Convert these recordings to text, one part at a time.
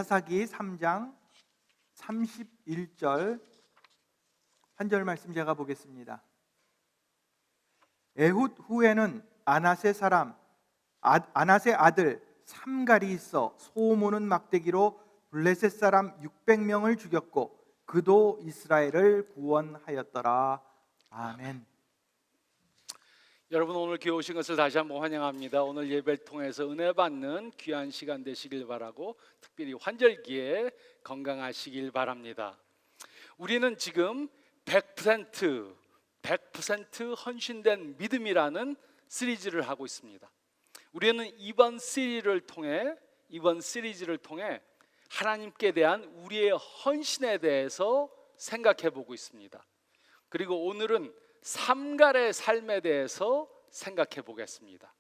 사사기 3장 31절 한 절 말씀 제가 보겠습니다. 에훗 후에는 아낫의 아들 삼갈이 있어 소모는 막대기로 블레셋 사람 600명을 죽였고 그도 이스라엘을 구원하였더라. 아멘. 여러분, 오늘 교회 오신 것을 다시 한번 환영합니다. 오늘 예배를 통해서 은혜 받는 귀한 시간 되시길 바라고, 특별히 환절기에 건강하시길 바랍니다. 우리는 지금 100% 헌신된 믿음이라는 시리즈를 하고 있습니다. 우리는 이번 시리즈를 통해 하나님께 대한 우리의 헌신에 대해서 생각해 보고 있습니다. 그리고 오늘은 삼갈의 삶에 대해서 생각해 보겠습니다.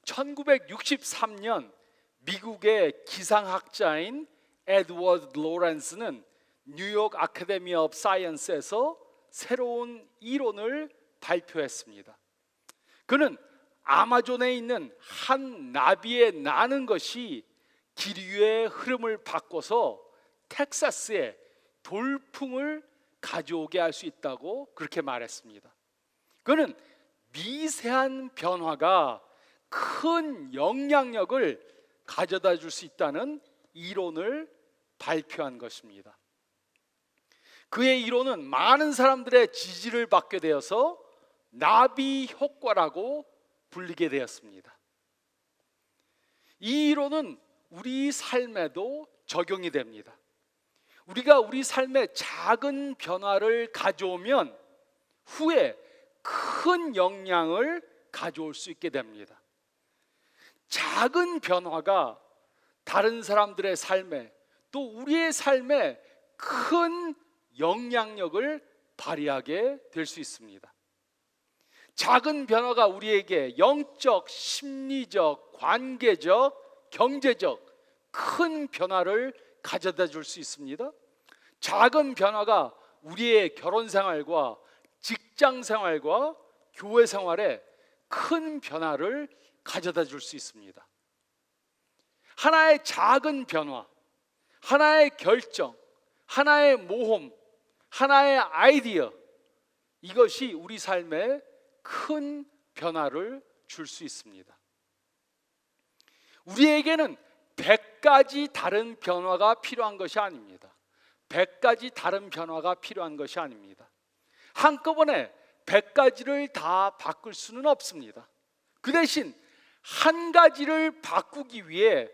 1963년 미국의 기상학자인 에드워드 로렌스는 뉴욕 아카데미 오브 사이언스에서 새로운 이론을 발표했습니다. 그는 아마존에 있는 한 나비의 나는 것이 기류의 흐름을 바꿔서 텍사스에 돌풍을 가져오게 할 수 있다고 그렇게 말했습니다. 그는 미세한 변화가 큰 영향력을 가져다 줄 수 있다는 이론을 발표한 것입니다. 그의 이론은 많은 사람들의 지지를 받게 되어서 나비 효과라고 불리게 되었습니다. 이 이론은 우리 삶에도 적용이 됩니다. 우리가 우리 삶에 작은 변화를 가져오면 후에 큰 영향을 가져올 수 있게 됩니다. 작은 변화가 다른 사람들의 삶에, 또 우리의 삶에 큰 영향력을 발휘하게 될 수 있습니다. 작은 변화가 우리에게 영적, 심리적, 관계적, 경제적 큰 변화를 가져다 줄 수 있습니다. 작은 변화가 우리의 결혼 생활과 직장 생활과 교회 생활에 큰 변화를 가져다 줄 수 있습니다. 하나의 작은 변화, 하나의 결정, 하나의 모험, 하나의 아이디어, 이것이 우리 삶에 큰 변화를 줄 수 있습니다. 우리에게는 100가지 다른 변화가 필요한 것이 아닙니다. 100가지 다른 변화가 필요한 것이 아닙니다. 한꺼번에 100가지를 다 바꿀 수는 없습니다. 그 대신 한 가지를 바꾸기 위해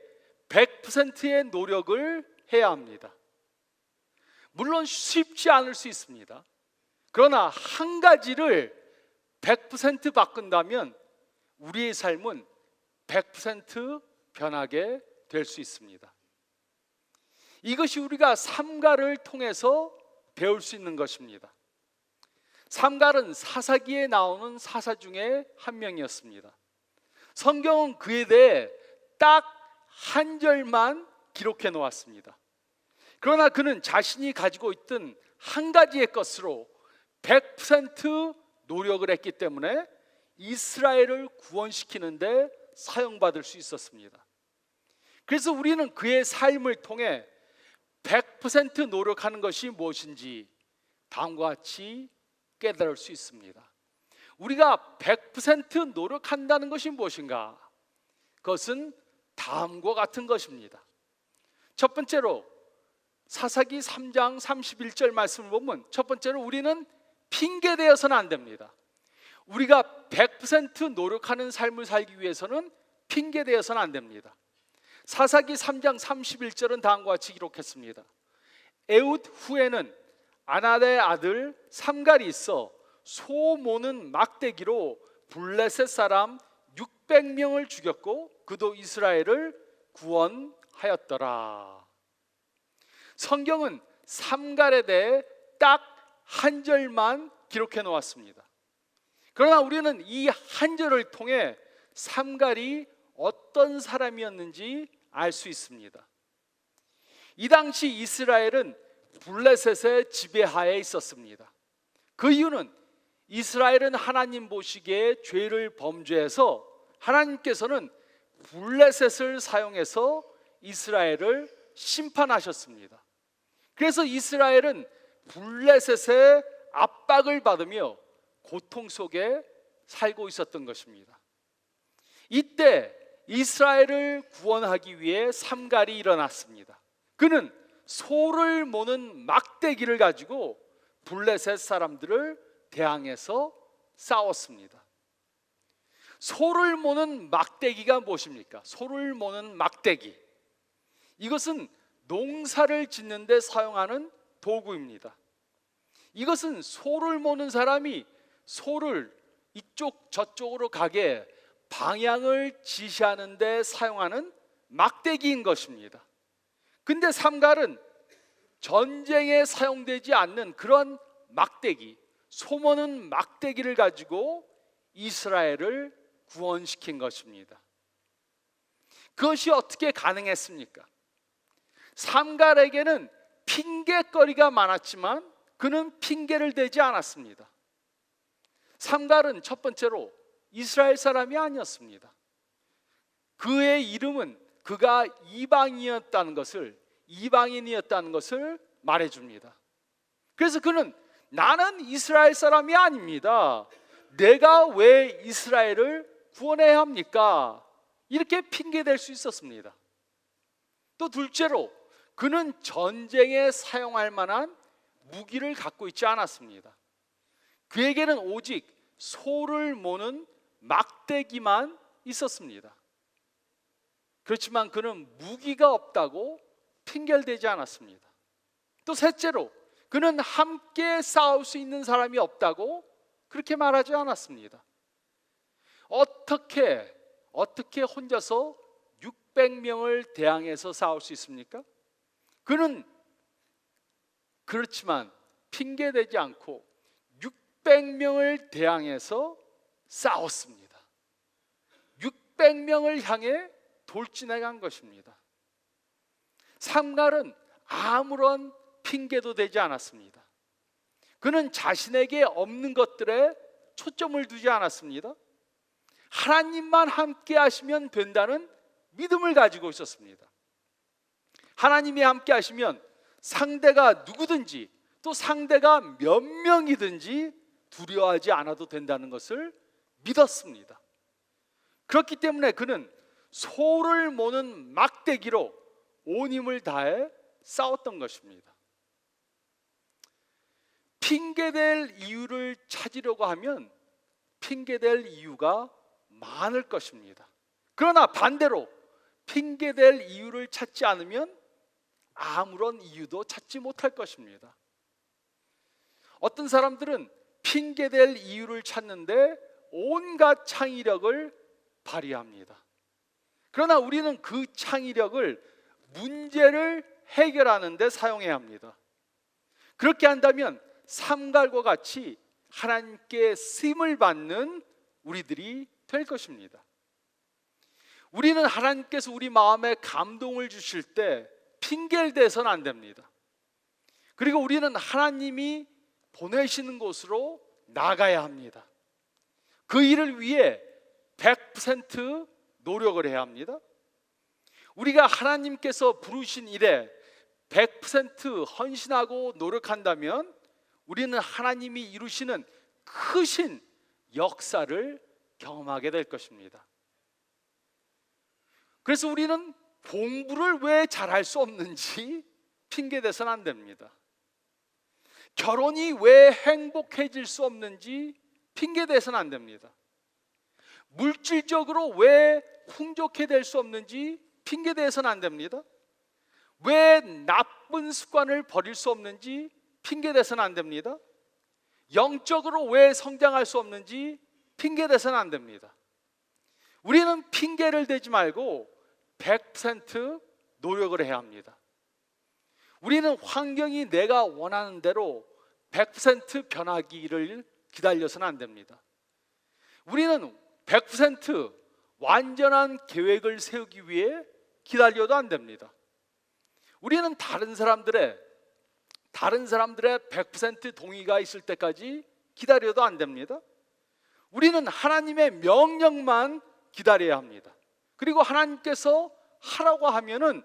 100%의 노력을 해야 합니다. 물론 쉽지 않을 수 있습니다. 그러나 한 가지를 100% 바꾼다면 우리의 삶은 100% 변하게 될 수 있습니다. 이것이 우리가 삼갈을 통해서 배울 수 있는 것입니다. 삼갈은 사사기에 나오는 사사 중에 한 명이었습니다. 성경은 그에 대해 딱 한 절만 기록해 놓았습니다. 그러나 그는 자신이 가지고 있던 한 가지의 것으로 100% 노력을 했기 때문에 이스라엘을 구원시키는데 사용받을 수 있었습니다. 그래서 우리는 그의 삶을 통해 100% 노력하는 것이 무엇인지 다음과 같이 깨달을 수 있습니다. 우리가 100% 노력한다는 것이 무엇인가? 그것은 다음과 같은 것입니다. 첫 번째로 사사기 3장 31절 말씀을 보면, 첫 번째로 우리는 핑계대어서는 안 됩니다. 우리가 100% 노력하는 삶을 살기 위해서는 핑계대어서는 안 됩니다. 사사기 3장 31절은 다음과 같이 기록했습니다. 에훗 후에는 아낫의 아들 삼갈이 있어 소 모는 막대기로 블레셋 사람 600명을 죽였고 그도 이스라엘을 구원하였더라. 성경은 삼갈에 대해 딱 한 절만 기록해 놓았습니다. 그러나 우리는 이 한 절을 통해 삼갈이 어떤 사람이었는지 알 수 있습니다. 이 당시 이스라엘은 블레셋의 지배하에 있었습니다. 그 이유는 이스라엘은 하나님 보시기에 죄를 범죄해서 하나님께서는 블레셋을 사용해서 이스라엘을 심판하셨습니다. 그래서 이스라엘은 블레셋의 압박을 받으며 고통 속에 살고 있었던 것입니다. 이때 이스라엘을 구원하기 위해 삼갈이 일어났습니다. 그는 소를 모는 막대기를 가지고 블레셋 사람들을 대항해서 싸웠습니다. 소를 모는 막대기가 무엇입니까? 소를 모는 막대기, 이것은 농사를 짓는 데 사용하는 도구입니다. 이것은 소를 모는 사람이 소를 이쪽 저쪽으로 가게 방향을 지시하는 데 사용하는 막대기인 것입니다. 근데 삼갈은 전쟁에 사용되지 않는 그런 막대기, 소모는 막대기를 가지고 이스라엘을 구원시킨 것입니다. 그것이 어떻게 가능했습니까? 삼갈에게는 핑계거리가 많았지만 그는 핑계를 대지 않았습니다. 삼갈은 첫 번째로 이스라엘 사람이 아니었습니다. 그의 이름은 그가 이방인이었다는 것을 말해줍니다. 그래서 그는 나는 이스라엘 사람이 아닙니다. 내가 왜 이스라엘을 구원해야 합니까? 이렇게 핑계댈 수 있었습니다. 또 둘째로 그는 전쟁에 사용할 만한 무기를 갖고 있지 않았습니다. 그에게는 오직 소를 모는 막대기만 있었습니다. 그렇지만 그는 무기가 없다고 핑계를 대지 않았습니다. 또 셋째로 그는 함께 싸울 수 있는 사람이 없다고 그렇게 말하지 않았습니다. 어떻게 혼자서 600명을 대항해서 싸울 수 있습니까? 그는 그렇지만 핑계대지 않고 600명을 대항해서 싸웠습니다. 600명을 향해 돌진해 간 것입니다. 삼갈은 아무런 핑계도 되지 않았습니다. 그는 자신에게 없는 것들에 초점을 두지 않았습니다. 하나님만 함께 하시면 된다는 믿음을 가지고 있었습니다. 하나님이 함께 하시면 상대가 누구든지 또 상대가 몇 명이든지 두려워하지 않아도 된다는 것을 믿었습니다. 그렇기 때문에 그는 소를 모는 막대기로 온 힘을 다해 싸웠던 것입니다. 핑계댈 이유를 찾으려고 하면 핑계댈 이유가 많을 것입니다. 그러나 반대로 핑계댈 이유를 찾지 않으면 아무런 이유도 찾지 못할 것입니다. 어떤 사람들은 핑계댈 이유를 찾는데 온갖 창의력을 발휘합니다. 그러나 우리는 그 창의력을 문제를 해결하는 데 사용해야 합니다. 그렇게 한다면 삼갈과 같이 하나님께 쓰임을 받는 우리들이 될 것입니다. 우리는 하나님께서 우리 마음에 감동을 주실 때 핑계를 대서는 안 됩니다. 그리고 우리는 하나님이 보내시는 곳으로 나가야 합니다. 그 일을 위해 100% 노력을 해야 합니다. 우리가 하나님께서 부르신 일에 100% 헌신하고 노력한다면 우리는 하나님이 이루시는 크신 역사를 경험하게 될 것입니다. 그래서 우리는 공부를 왜 잘할 수 없는지 핑계대서는 안 됩니다. 결혼이 왜 행복해질 수 없는지 핑계대서는 안 됩니다. 물질적으로 왜 풍족해 될 수 없는지 핑계대서는 안 됩니다. 왜 나쁜 습관을 버릴 수 없는지 핑계대서는 안 됩니다. 영적으로 왜 성장할 수 없는지 핑계대서는 안 됩니다. 우리는 핑계를 대지 말고 100% 노력을 해야 합니다. 우리는 환경이 내가 원하는 대로 100% 변하기를 기다려서는 안 됩니다. 우리는 100% 완전한 계획을 세우기 위해 기다려도 안 됩니다. 우리는 다른 사람들의 100% 동의가 있을 때까지 기다려도 안 됩니다. 우리는 하나님의 명령만 기다려야 합니다. 그리고 하나님께서 하라고 하면은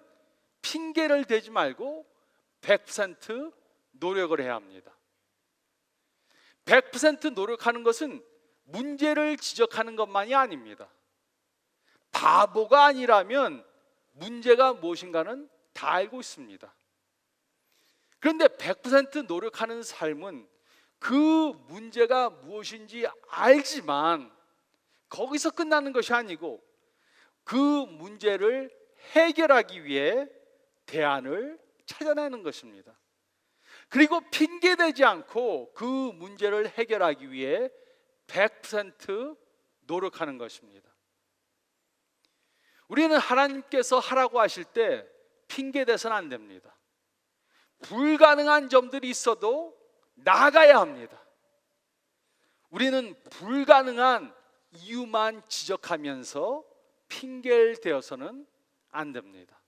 핑계를 대지 말고 100% 노력을 해야 합니다. 100% 노력하는 것은 문제를 지적하는 것만이 아닙니다. 바보가 아니라면 문제가 무엇인가는 다 알고 있습니다. 그런데 100% 노력하는 삶은 그 문제가 무엇인지 알지만 거기서 끝나는 것이 아니고 그 문제를 해결하기 위해 대안을 찾아내는 것입니다. 그리고 핑계대지 않고 그 문제를 해결하기 위해 100% 노력하는 것입니다. 우리는 하나님께서 하라고 하실 때 핑계대서는 안 됩니다. 불가능한 점들이 있어도 나아가야 합니다. 우리는 불가능한 이유만 지적하면서 핑계를 대어서는 안 됩니다.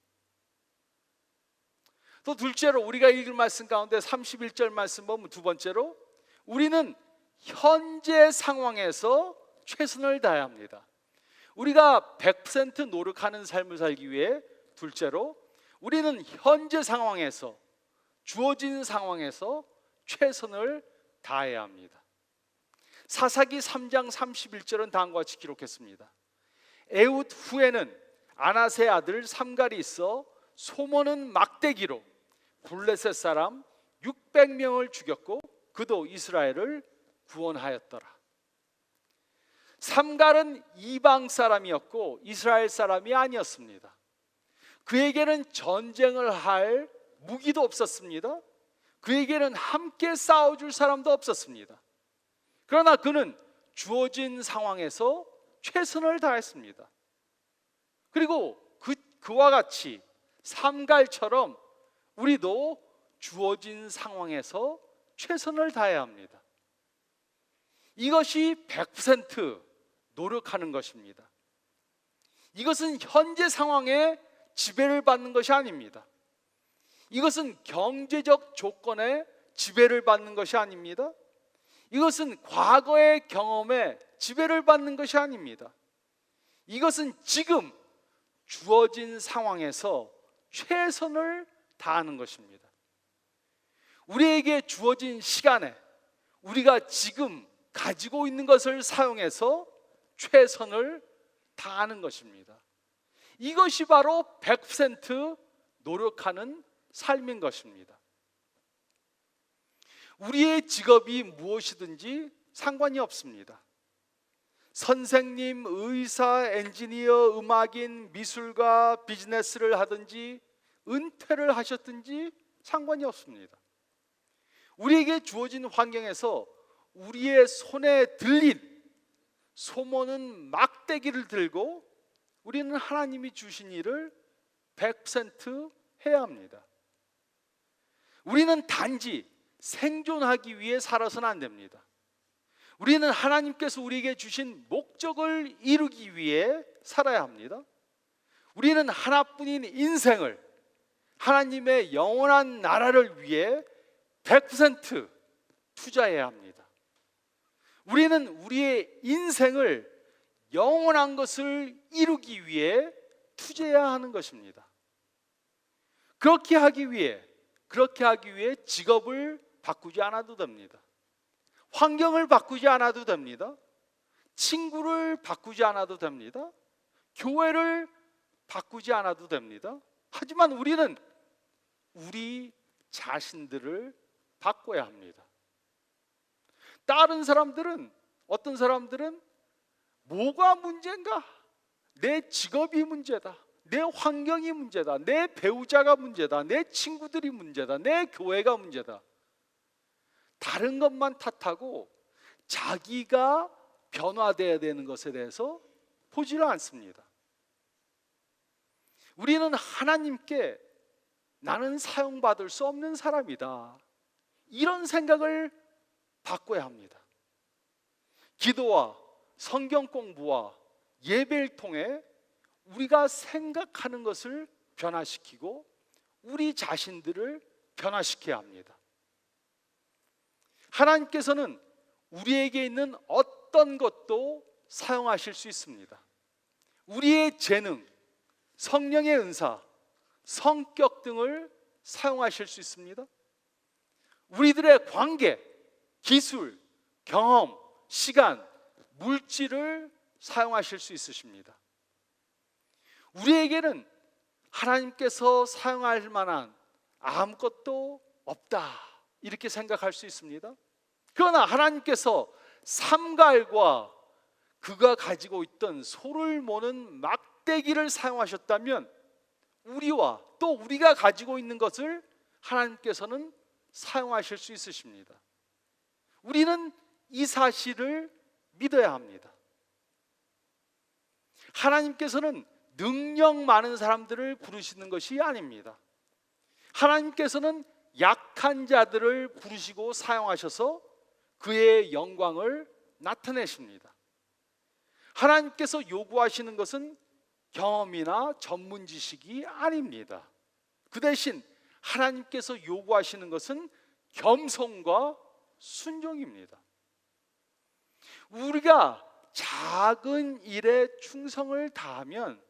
또 둘째로 우리가 읽을 말씀 가운데 31절 말씀 보면 두 번째로 우리는 현재 상황에서 최선을 다해야 합니다. 우리가 100% 노력하는 삶을 살기 위해 둘째로 우리는 현재 상황에서 주어진 상황에서 최선을 다해야 합니다. 사사기 3장 31절은 다음과 같이 기록했습니다. 에훗 후에는 아낫의 아들 삼갈이 있어 소모는 막대기로 블레셋 사람 600명을 죽였고 그도 이스라엘을 구원하였더라. 삼갈은 이방 사람이었고 이스라엘 사람이 아니었습니다. 그에게는 전쟁을 할 무기도 없었습니다. 그에게는 함께 싸워줄 사람도 없었습니다. 그러나 그는 주어진 상황에서 최선을 다했습니다. 그리고 그와 같이 삼갈처럼 우리도 주어진 상황에서 최선을 다해야 합니다. 이것이 100% 노력하는 것입니다. 이것은 현재 상황에 지배를 받는 것이 아닙니다. 이것은 경제적 조건에 지배를 받는 것이 아닙니다. 이것은 과거의 경험에 지배를 받는 것이 아닙니다. 이것은 지금 주어진 상황에서 최선을 다하는 것입니다. 우리에게 주어진 시간에 우리가 지금 가지고 있는 것을 사용해서 최선을 다하는 것입니다. 이것이 바로 100% 노력하는 삶인 것입니다. 우리의 직업이 무엇이든지 상관이 없습니다. 선생님, 의사, 엔지니어, 음악인, 미술가, 비즈니스를 하든지 은퇴를 하셨든지 상관이 없습니다. 우리에게 주어진 환경에서 우리의 손에 들린 소모는 막대기를 들고 우리는 하나님이 주신 일을 100% 해야 합니다. 우리는 단지 생존하기 위해 살아서는 안 됩니다. 우리는 하나님께서 우리에게 주신 목적을 이루기 위해 살아야 합니다. 우리는 하나뿐인 인생을 하나님의 영원한 나라를 위해 100% 투자해야 합니다. 우리는 우리의 인생을 영원한 것을 이루기 위해 투자해야 하는 것입니다. 그렇게 하기 위해 직업을 바꾸지 않아도 됩니다. 환경을 바꾸지 않아도 됩니다. 친구를 바꾸지 않아도 됩니다. 교회를 바꾸지 않아도 됩니다. 하지만 우리는 우리 자신들을 바꿔야 합니다. 다른 사람들은, 어떤 사람들은 뭐가 문제인가? 내 직업이 문제다. 내 환경이 문제다. 내 배우자가 문제다. 내 친구들이 문제다. 내 교회가 문제다. 다른 것만 탓하고 자기가 변화되어야 되는 것에 대해서 보지를 않습니다. 우리는 하나님께 나는 사용받을 수 없는 사람이다, 이런 생각을 바꿔야 합니다. 기도와 성경 공부와 예배를 통해 우리가 생각하는 것을 변화시키고 우리 자신들을 변화시켜야 합니다. 하나님께서는 우리에게 있는 어떤 것도 사용하실 수 있습니다. 우리의 재능, 성령의 은사, 성격 등을 사용하실 수 있습니다. 우리들의 관계, 기술, 경험, 시간, 물질을 사용하실 수 있으십니다. 우리에게는 하나님께서 사용할 만한 아무것도 없다, 이렇게 생각할 수 있습니다. 그러나 하나님께서 삼갈과 그가 가지고 있던 소를 모는 막대기를 사용하셨다면 우리와 또 우리가 가지고 있는 것을 하나님께서는 사용하실 수 있으십니다. 우리는 이 사실을 믿어야 합니다. 하나님께서는 능력 많은 사람들을 부르시는 것이 아닙니다. 하나님께서는 약한 자들을 부르시고 사용하셔서 그의 영광을 나타내십니다. 하나님께서 요구하시는 것은 경험이나 전문 지식이 아닙니다. 그 대신 하나님께서 요구하시는 것은 겸손과 순종입니다. 우리가 작은 일에 충성을 다하면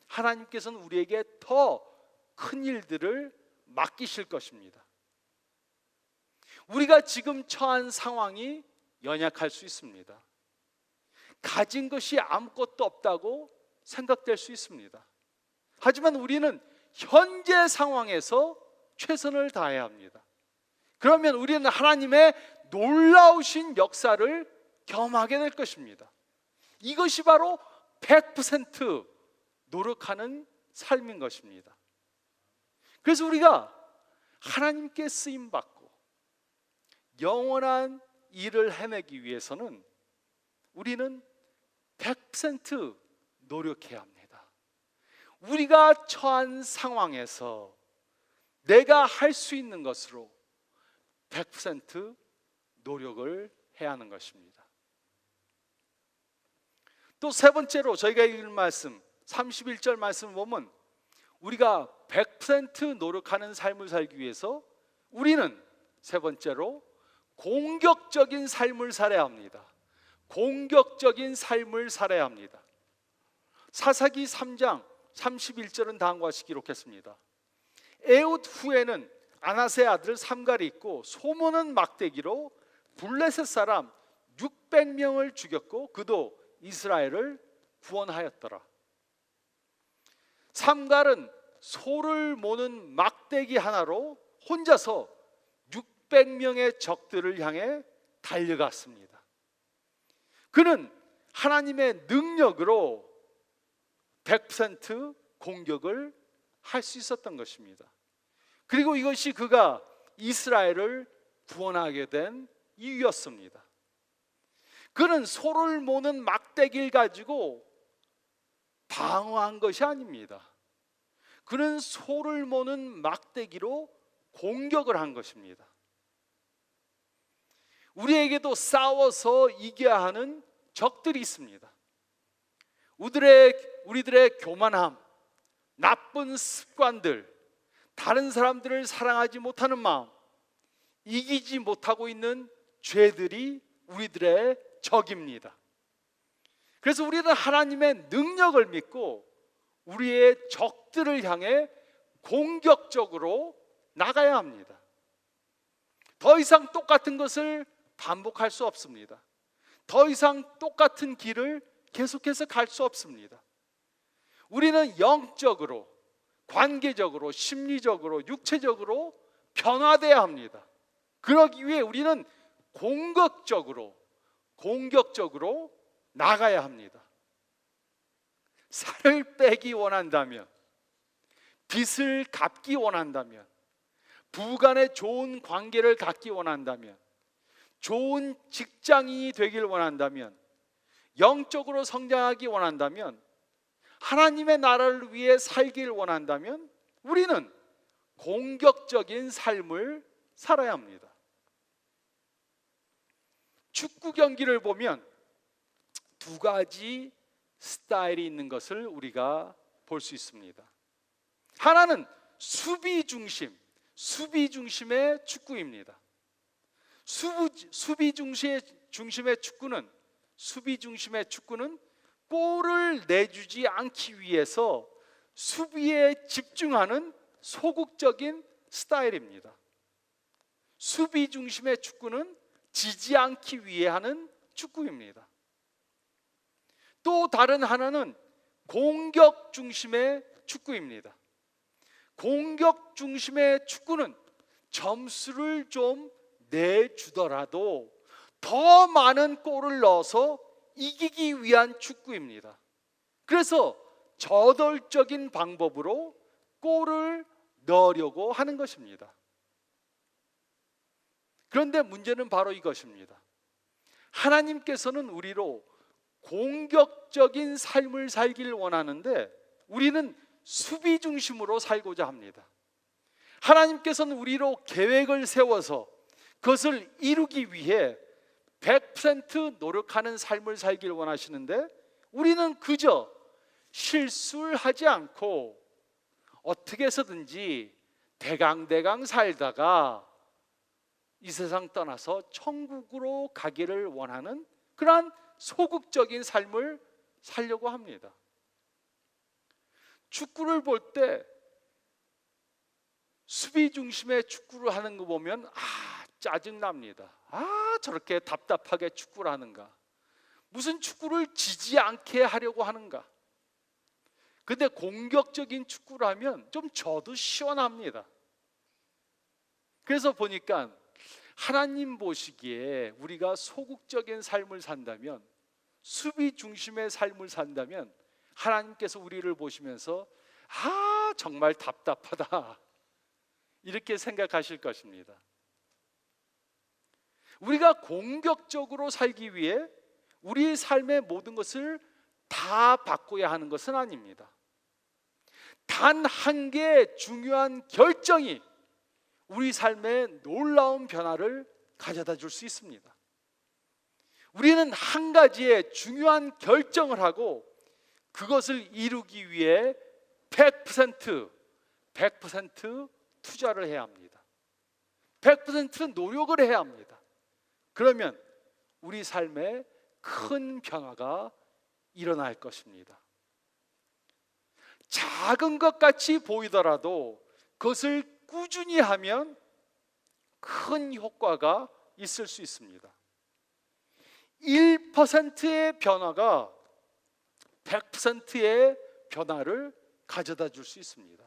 하나님께서는 우리에게 더 큰 일들을 맡기실 것입니다. 우리가 지금 처한 상황이 연약할 수 있습니다. 가진 것이 아무것도 없다고 생각될 수 있습니다. 하지만 우리는 현재 상황에서 최선을 다해야 합니다. 그러면 우리는 하나님의 놀라우신 역사를 경험하게 될 것입니다. 이것이 바로 100% 노력하는 삶인 것입니다. 그래서 우리가 하나님께 쓰임받고 영원한 일을 해내기 위해서는 우리는 100% 노력해야 합니다. 우리가 처한 상황에서 내가 할 수 있는 것으로 100% 노력을 해야 하는 것입니다. 또 세 번째로 저희가 읽은 말씀 31절 말씀을 보면 우리가 100% 노력하는 삶을 살기 위해서 우리는 세 번째로 공격적인 삶을 살아야 합니다. 공격적인 삶을 살아야 합니다. 사사기 3장 31절은 다음과 같이 기록했습니다. 에훗 후에는 아나스의 아들 삼갈이 있고 소모는 막대기로 블레셋 사람 600명을 죽였고 그도 이스라엘을 구원하였더라. 삼갈은 소를 모는 막대기 하나로 혼자서 600명의 적들을 향해 달려갔습니다. 그는 하나님의 능력으로 100% 공격을 할 수 있었던 것입니다. 그리고 이것이 그가 이스라엘을 구원하게 된 이유였습니다. 그는 소를 모는 막대기를 가지고 방어한 것이 아닙니다. 그는 소를 모는 막대기로 공격을 한 것입니다. 우리에게도 싸워서 이겨야 하는 적들이 있습니다. 우리들의 교만함, 나쁜 습관들, 다른 사람들을 사랑하지 못하는 마음, 이기지 못하고 있는 죄들이 우리들의 적입니다. 그래서 우리는 하나님의 능력을 믿고 우리의 적들을 향해 공격적으로 나가야 합니다. 더 이상 똑같은 것을 반복할 수 없습니다. 더 이상 똑같은 길을 계속해서 갈 수 없습니다. 우리는 영적으로, 관계적으로, 심리적으로, 육체적으로 변화돼야 합니다. 그러기 위해 우리는 공격적으로 나가야 합니다. 살을 빼기 원한다면, 빚을 갚기 원한다면, 부간에 좋은 관계를 갖기 원한다면, 좋은 직장인이 되길 원한다면, 영적으로 성장하기 원한다면, 하나님의 나라를 위해 살길 원한다면 우리는 공격적인 삶을 살아야 합니다. 축구 경기를 보면 두 가지 스타일이 있는 것을 우리가 볼 수 있습니다. 하나는 수비 중심의 축구입니다. 수비 중심의 축구는 골을 내주지 않기 위해서 수비에 집중하는 소극적인 스타일입니다. 수비 중심의 축구는 지지 않기 위해 하는 축구입니다. 또 다른 하나는 공격 중심의 축구입니다. 공격 중심의 축구는 점수를 좀 내주더라도 더 많은 골을 넣어서 이기기 위한 축구입니다. 그래서 저돌적인 방법으로 골을 넣으려고 하는 것입니다. 그런데 문제는 바로 이것입니다. 하나님께서는 우리로 공격적인 삶을 살기를 원하는데 우리는 수비 중심으로 살고자 합니다. 하나님께서는 우리로 계획을 세워서 그것을 이루기 위해 100% 노력하는 삶을 살기를 원하시는데 우리는 그저 실수를 하지 않고 어떻게 해서든지 대강대강 살다가 이 세상 떠나서 천국으로 가기를 원하는 그러한 소극적인 삶을 살려고 합니다. 축구를 볼 때 수비 중심의 축구를 하는 거 보면 짜증납니다. 저렇게 답답하게 축구를 하는가? 무슨 축구를 지지 않게 하려고 하는가? 근데 공격적인 축구를 하면 좀 저도 시원합니다. 그래서 보니까 하나님 보시기에 우리가 소극적인 삶을 산다면, 수비 중심의 삶을 산다면 하나님께서 우리를 보시면서 정말 답답하다 이렇게 생각하실 것입니다. 우리가 공격적으로 살기 위해 우리 삶의 모든 것을 다 바꿔야 하는 것은 아닙니다. 단 한 개의 중요한 결정이 우리 삶에 놀라운 변화를 가져다 줄 수 있습니다. 우리는 한 가지의 중요한 결정을 하고 그것을 이루기 위해 100% 투자를 해야 합니다. 100% 노력을 해야 합니다. 그러면 우리 삶에 큰 변화가 일어날 것입니다. 작은 것 같이 보이더라도 그것을 꾸준히 하면 큰 효과가 있을 수 있습니다. 1%의 변화가 100%의 변화를 가져다 줄 수 있습니다.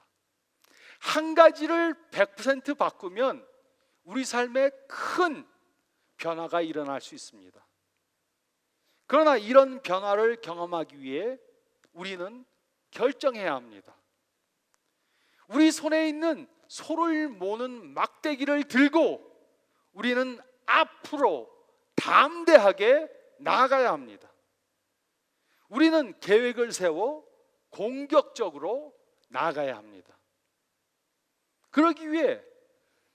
한 가지를 100% 바꾸면 우리 삶에 큰 변화가 일어날 수 있습니다. 그러나 이런 변화를 경험하기 위해 우리는 결정해야 합니다. 우리 손에 있는 소를 모는 막대기를 들고 우리는 앞으로 담대하게 나아가야 합니다. 우리는 계획을 세워 공격적으로 나아가야 합니다. 그러기 위해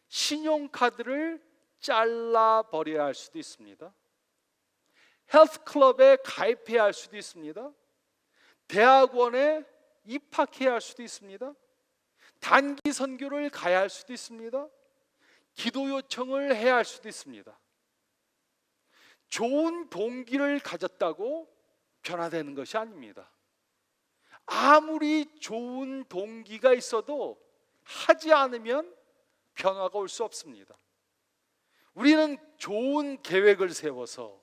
신용카드를 잘라버려야 할 수도 있습니다. 헬스클럽에 가입해야 할 수도 있습니다. 대학원에 입학해야 할 수도 있습니다. 단기 선교를 가야 할 수도 있습니다. 기도 요청을 해야 할 수도 있습니다. 좋은 동기를 가졌다고 변화되는 것이 아닙니다. 아무리 좋은 동기가 있어도 하지 않으면 변화가 올 수 없습니다. 우리는 좋은 계획을 세워서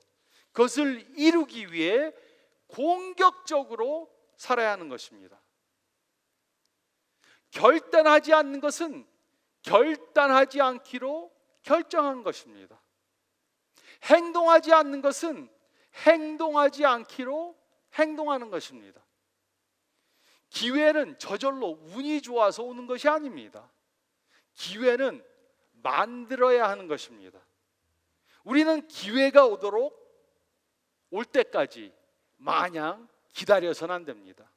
그것을 이루기 위해 공격적으로 살아야 하는 것입니다. 결단하지 않는 것은 결단하지 않기로 결정한 것입니다. 행동하지 않는 것은 행동하지 않기로 행동하는 것입니다. 기회는 저절로 운이 좋아서 오는 것이 아닙니다. 기회는 만들어야 하는 것입니다. 우리는 기회가 올 때까지 마냥 기다려서는 안 됩니다.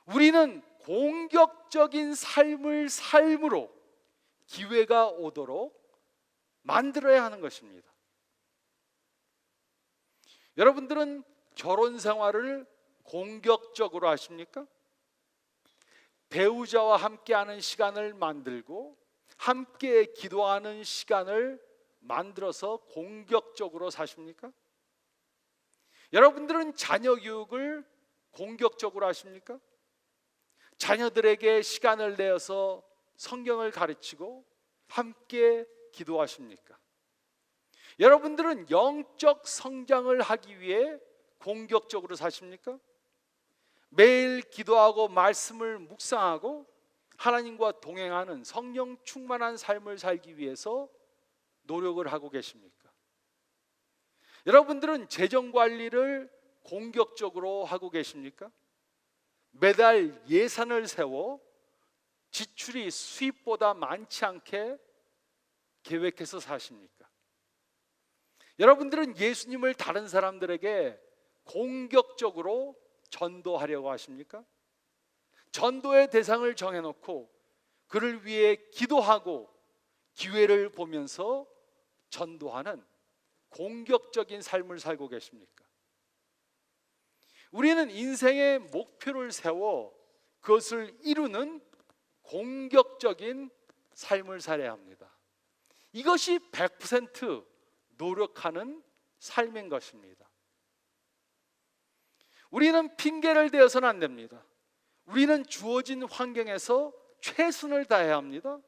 우리는 공격적인 삶을 삶으로 기회가 오도록 만들어야 하는 것입니다. 여러분들은 결혼 생활을 공격적으로 하십니까? 배우자와 함께하는 시간을 만들고 함께 기도하는 시간을 만들어서 공격적으로 사십니까? 여러분들은 자녀 교육을 공격적으로 하십니까? 자녀들에게 시간을 내어서 성경을 가르치고 함께 기도하십니까? 여러분들은 영적 성장을 하기 위해 공격적으로 사십니까? 매일 기도하고 말씀을 묵상하고 하나님과 동행하는 성령 충만한 삶을 살기 위해서 노력을 하고 계십니까? 여러분들은 재정 관리를 공격적으로 하고 계십니까? 매달 예산을 세워 지출이 수입보다 많지 않게 계획해서 사십니까? 여러분들은 예수님을 다른 사람들에게 공격적으로 전도하려고 하십니까? 전도의 대상을 정해놓고 그를 위해 기도하고 기회를 보면서 전도하는 공격적인 삶을 살고 계십니까? 우리는 인생의 목표를 세워 그것을 이루는 공격적인 삶을 살아야 합니다. 이것이 100% 노력하는 삶인 것입니다. 우리는 핑계를 대어서는 안 됩니다. 우리는 주어진 환경에서 최선을 다해야 합니다.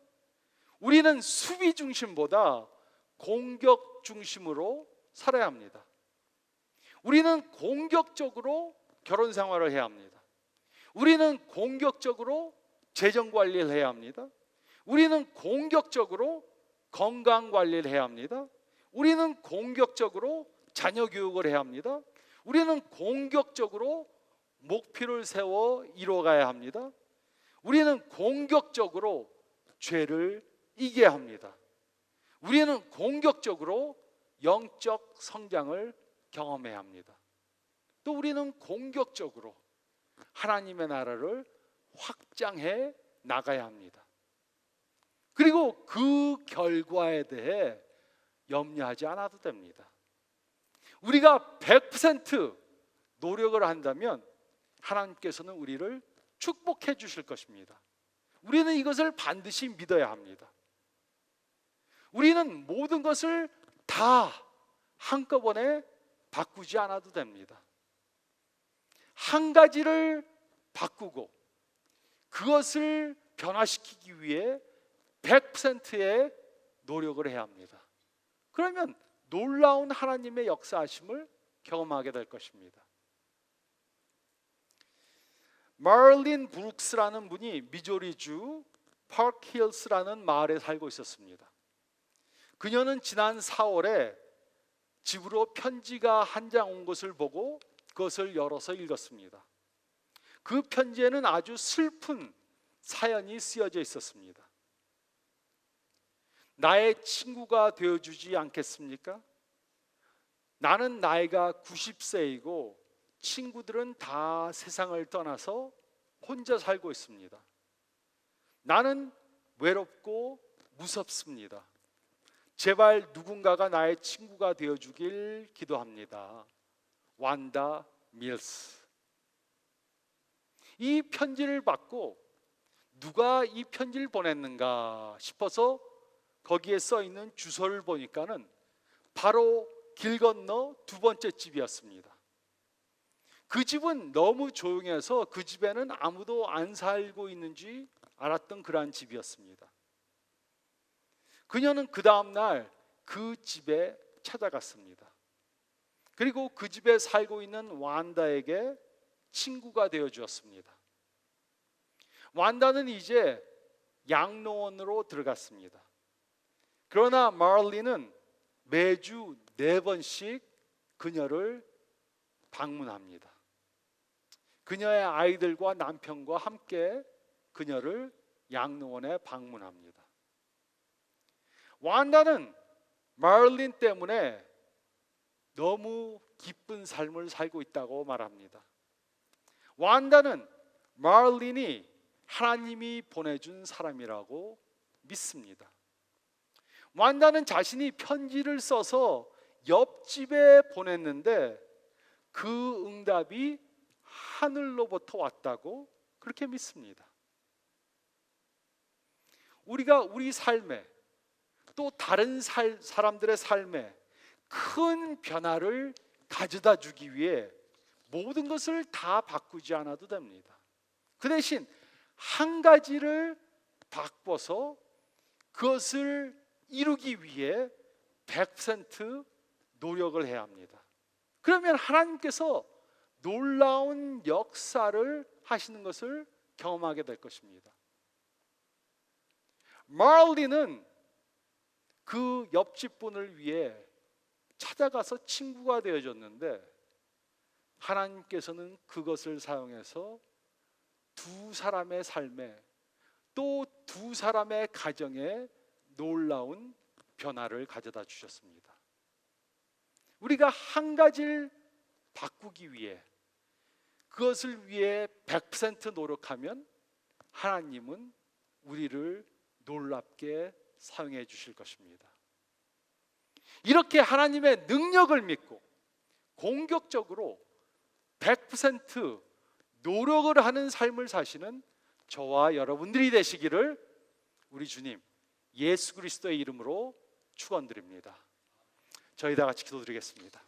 우리는 수비 중심보다 공격 중심으로 살아야 합니다. 우리는 공격적으로 결혼 생활을 해야 합니다. 우리는 공격적으로 재정 관리를 해야 합니다. 우리는 공격적으로 건강 관리를 해야 합니다. 우리는 공격적으로 자녀 교육을 해야 합니다. 우리는 공격적으로 목표를 세워 이루어가야 합니다. 우리는 공격적으로 죄를 이겨야 합니다. 우리는 공격적으로 영적 성장을 경험해야 합니다. 또 우리는 공격적으로 하나님의 나라를 확장해 나가야 합니다. 그리고 그 결과에 대해 염려하지 않아도 됩니다. 우리가 100% 노력을 한다면 하나님께서는 우리를 축복해 주실 것입니다. 우리는 이것을 반드시 믿어야 합니다. 우리는 모든 것을 다 한꺼번에 바꾸지 않아도 됩니다. 한 가지를 바꾸고 그것을 변화시키기 위해 100%의 노력을 해야 합니다. 그러면 놀라운 하나님의 역사하심을 경험하게 될 것입니다. 마릴린 브룩스라는 분이 미조리주 파크힐스라는 마을에 살고 있었습니다. 그녀는 지난 4월에 집으로 편지가 한 장 온 것을 보고 그것을 열어서 읽었습니다. 그 편지에는 아주 슬픈 사연이 쓰여져 있었습니다. 나의 친구가 되어주지 않겠습니까? 나는 나이가 90세이고 친구들은 다 세상을 떠나서 혼자 살고 있습니다. 나는 외롭고 무섭습니다. 제발 누군가가 나의 친구가 되어주길 기도합니다. 완다 밀스. 이 편지를 받고 누가 이 편지를 보냈는가 싶어서 거기에 써 있는 주소를 보니까는 바로 길 건너 두 번째 집이었습니다. 그 집은 너무 조용해서 그 집에는 아무도 안 살고 있는지 알았던 그러한 집이었습니다. 그녀는 그 다음날 그 집에 찾아갔습니다. 그리고 그 집에 살고 있는 완다에게 친구가 되어 주었습니다. 완다는 이제 양로원으로 들어갔습니다. 그러나 마릴린은 매주 4번씩 그녀를 방문합니다. 그녀의 아이들과 남편과 함께 그녀를 양로원에 방문합니다. 완다는 마릴린 때문에 너무 기쁜 삶을 살고 있다고 말합니다. 완다는 마릴린이 하나님이 보내준 사람이라고 믿습니다. 완다는 자신이 편지를 써서 옆집에 보냈는데 그 응답이 하늘로부터 왔다고 그렇게 믿습니다. 우리가 우리 삶에 또 다른 사람들의 삶에 큰 변화를 가져다 주기 위해 모든 것을 다 바꾸지 않아도 됩니다. 그 대신 한 가지를 바꿔서 그것을 이루기 위해 100% 노력을 해야 합니다. 그러면 하나님께서 놀라운 역사를 하시는 것을 경험하게 될 것입니다. 마을리는 그 옆집 분을 위해 찾아가서 친구가 되어줬는데 하나님께서는 그것을 사용해서 두 사람의 삶에 또 두 사람의 가정에 놀라운 변화를 가져다 주셨습니다. 우리가 한 가지를 바꾸기 위해 그것을 위해 100% 노력하면 하나님은 우리를 놀랍게 사용해 주실 것입니다. 이렇게 하나님의 능력을 믿고 공격적으로 100% 노력을 하는 삶을 사시는 저와 여러분들이 되시기를 우리 주님 예수 그리스도의 이름으로 축원드립니다. 저희 다 같이 기도드리겠습니다.